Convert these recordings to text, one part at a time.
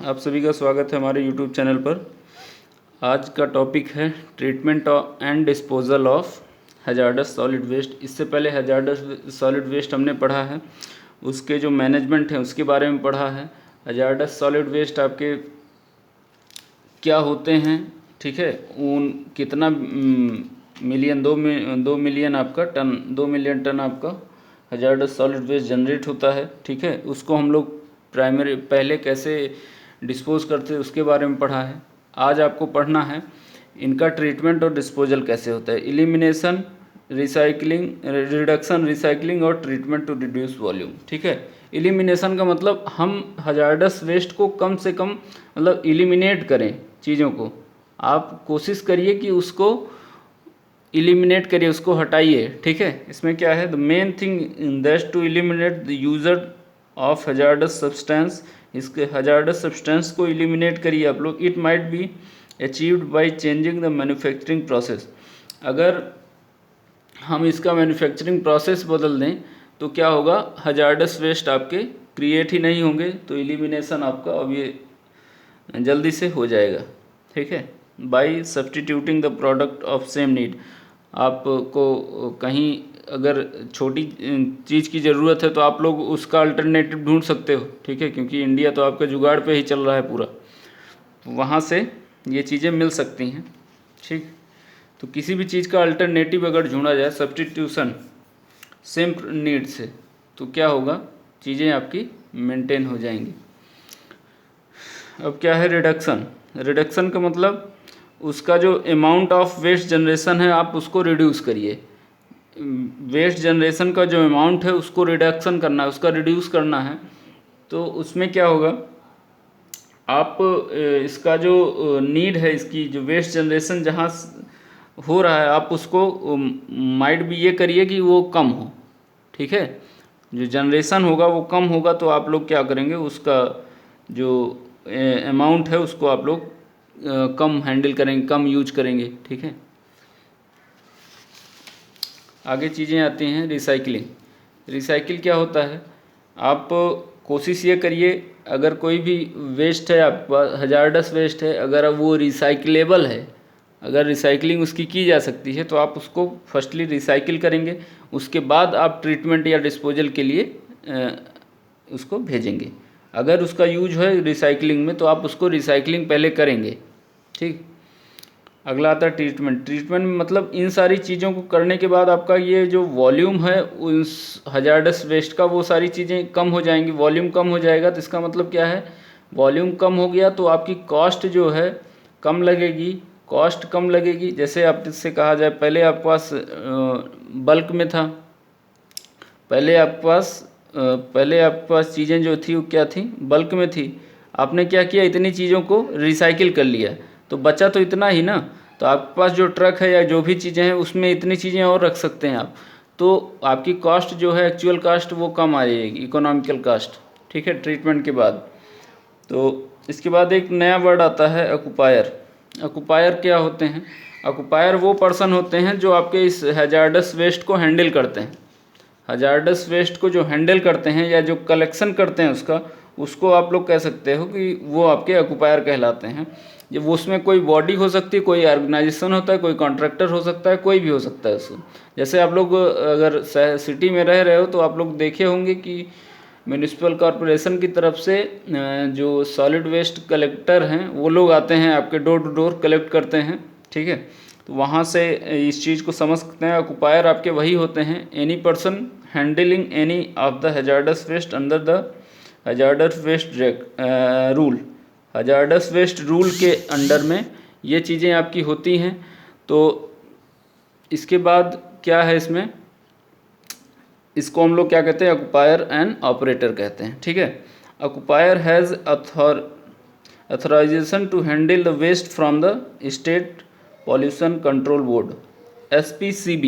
आप सभी का स्वागत है हमारे YouTube चैनल पर। आज का टॉपिक है treatment and disposal of hazardous solid waste. इससे पहले हैजार्डस सॉलिड वेस्ट हमने पढ़ा है, उसके जो मैनेजमेंट है उसके बारे में पढ़ा है। हैजार्डस सॉलिड वेस्ट आपके क्या होते हैं, ठीक है, उन कितना मिलियन 2 मिलियन आपका टन 2 मिलियन टन आपका हैजार्डस सॉलिड वेस्ट जनरेट होता है, ठीक है। उसको हम लोग प्राइमरी पहले कैसे डिस्पोज करते हैं उसके बारे में पढ़ा है। आज आपको पढ़ना है इनका ट्रीटमेंट और डिस्पोजल कैसे होता है। एलिमिनेशन, रिसाइकलिंग, रिडक्शन, रिसाइकलिंग और ट्रीटमेंट टू रिड्यूस वॉल्यूम, ठीक है। एलिमिनेशन का मतलब हम हैजार्डस वेस्ट को कम से कम मतलब एलिमिनेट करें चीज़ों को। आप कोशिश करिए कि उसको एलिमिनेट करिए, उसको हटाइए, ठीक है। इसमें क्या है, the main thing in that to eliminate the user of hazardous substance. इसके हैजार्डस सब्सटेंस को एलिमिनेट करिए आप लोग। It might be achieved by changing the manufacturing process. अगर हम इसका मैन्युफैक्चरिंग प्रोसेस बदल दें तो क्या होगा, हैजार्डस वेस्ट आपके क्रिएट ही नहीं होंगे, तो एलिमिनेशन आपका अब ये जल्दी से हो जाएगा, ठीक है। By substituting the product of same need. आपको कहीं अगर छोटी चीज़ की ज़रूरत है तो आप लोग उसका अल्टरनेटिव ढूंढ सकते हो, ठीक है, क्योंकि इंडिया तो आपका जुगाड़ पे ही चल रहा है पूरा, वहाँ से ये चीज़ें मिल सकती हैं, ठीक। तो किसी भी चीज़ का अल्टरनेटिव अगर ढूंढा जाए, सब्सटीट्यूशन सेम नीड से, तो क्या होगा, चीज़ें आपकी मेंटेन हो जाएंगी। अब क्या है रिडक्शन। रिडक्शन का मतलब उसका जो अमाउंट ऑफ वेस्ट जनरेशन है आप उसको रिड्यूस करिए। वेस्ट जनरेशन का जो अमाउंट है उसको रिडक्शन करना है, उसका रिड्यूस करना है। तो उसमें क्या होगा, आप इसका जो नीड है, इसकी जो वेस्ट जनरेशन जहाँ हो रहा है आप उसको माइट भी ये करिए कि वो कम हो, ठीक है। जो जनरेशन होगा वो कम होगा, तो आप लोग क्या करेंगे, उसका जो अमाउंट है उसको आप लोग कम हैंडल करेंगे, कम यूज करेंगे, ठीक है। आगे चीज़ें आती हैं रिसाइकलिंग। रिसाइकिल क्या होता है, आप कोशिश ये करिए अगर कोई भी वेस्ट है आपके पास, हैजार्डस वेस्ट है, अगर वो रिसाइकलेबल है, अगर रिसाइकलिंग उसकी की जा सकती है तो आप उसको फर्स्टली रिसाइकिल करेंगे, उसके बाद आप ट्रीटमेंट या डिस्पोजल के लिए उसको भेजेंगे। अगर उसका यूज है रिसाइकलिंग में तो आप उसको रिसाइकलिंग पहले करेंगे, ठीक। अगला आता है ट्रीटमेंट। ट्रीटमेंट में मतलब इन सारी चीज़ों को करने के बाद आपका ये जो वॉल्यूम है उस हैजार्डस वेस्ट का, वो सारी चीज़ें कम हो जाएंगी, वॉल्यूम कम हो जाएगा। तो इसका मतलब क्या है, वॉल्यूम कम हो गया तो आपकी कॉस्ट जो है कम लगेगी, कॉस्ट कम लगेगी। जैसे आप इससे कहा जाए, पहले आपके पास बल्क में था, पहले आपके पास चीज़ें जो थी वो क्या थी, बल्क में थी। आपने क्या किया, इतनी चीज़ों को रिसाइकिल कर लिया, तो बचा तो इतना ही ना। तो आपके पास जो ट्रक है या जो भी चीज़ें हैं उसमें इतनी चीज़ें और रख सकते हैं आप, तो आपकी कॉस्ट जो है, एक्चुअल कॉस्ट वो कम आ जाएगी, इकोनॉमिकल कॉस्ट, ठीक है, ट्रीटमेंट के बाद। तो इसके बाद एक नया वर्ड आता है ऑक्यूपायर। ऑक्यूपायर क्या होते हैं, ऑक्यूपायर वो पर्सन होते हैं जो आपके इस हैजार्डस वेस्ट को हैंडल करते हैं। हैजार्डस वेस्ट को जो हैंडल करते हैं या जो कलेक्शन करते हैं उसको आप लोग कह सकते हो कि वो आपके ऑक्यूपायर कहलाते हैं। जब उसमें कोई बॉडी हो सकती है, कोई ऑर्गेनाइजेशन होता है, कोई कॉन्ट्रैक्टर हो सकता है, कोई भी हो सकता है उसको। जैसे आप लोग अगर सिटी में रह रहे हो तो आप लोग देखे होंगे कि म्यूनिसिपल कॉरपोरेशन की तरफ से जो सॉलिड वेस्ट कलेक्टर हैं वो लोग आते हैं, आपके डोर टू डोर कलेक्ट करते हैं, ठीक है। तो वहाँ से इस चीज़ को समझ सकते हैं। ऑक्यूपायर आपके वही होते हैं, any person handling any of the hazardous waste under the hazardous waste rule. Hazardous waste rule के अंडर में ये चीज़ें आपकी होती हैं। तो इसके बाद क्या है, इसको हम लोग क्या कहते हैं, ऑक्यूपायर एंड ऑपरेटर कहते हैं, ठीक है। Occupier has authorisation to handle the waste from the state pollution control board, SPCB।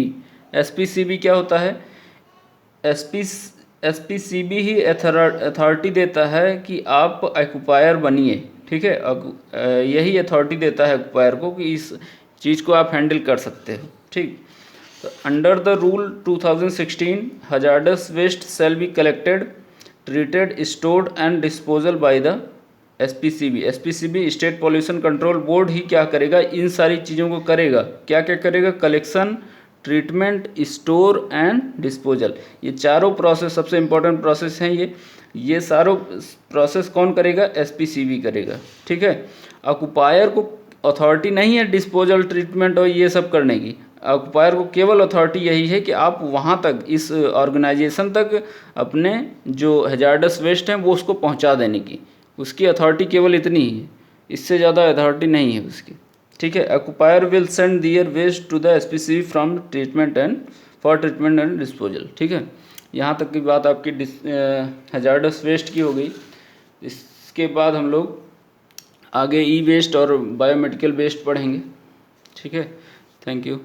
SPCB क्या होता है, SPCB ही अथॉरिटी देता है कि आप ऑक्यूपायर बनिए, ठीक है। यही अथॉरिटी देता है ऑक्यूपायर को कि इस चीज़ को आप हैंडल कर सकते हो, ठीक। तो under the rule 2016 hazardous waste shall be collected, treated, stored and disposal by the SPCB state pollution control board ही क्या करेगा, इन सारी चीज़ों को करेगा। क्या क्या करेगा, collection, treatment, store and disposal. ये चारों प्रोसेस सबसे इम्पोर्टेंट प्रोसेस हैं। ये सारों प्रोसेस कौन करेगा, एसपीसीबी करेगा। ठीक है। ऑक्युपायर को अथॉरिटी नहीं है डिस्पोजल, ट्रीटमेंट और ये सब करने की। ऑक्युपायर को केवल अथॉरिटी यही है कि आप वहाँ तक, इस ऑर्गेनाइजेशन तक अपने जो हैजार्डस वेस्ट हैं वो उसको पहुँचा देने की, उसकी अथॉरिटी केवल इतनी ही है, इससे ज़्यादा अथॉरिटी नहीं है उसकी। ठीक है। Occupier will send their waste to the SPCB from treatment and for treatment and disposal. ठीक है। यहाँ तक की बात आपकी हैजार्डस वेस्ट की हो गई। इसके बाद हम लोग आगे ई वेस्ट और बायोमेडिकल वेस्ट पढ़ेंगे। ठीक है। Thank you.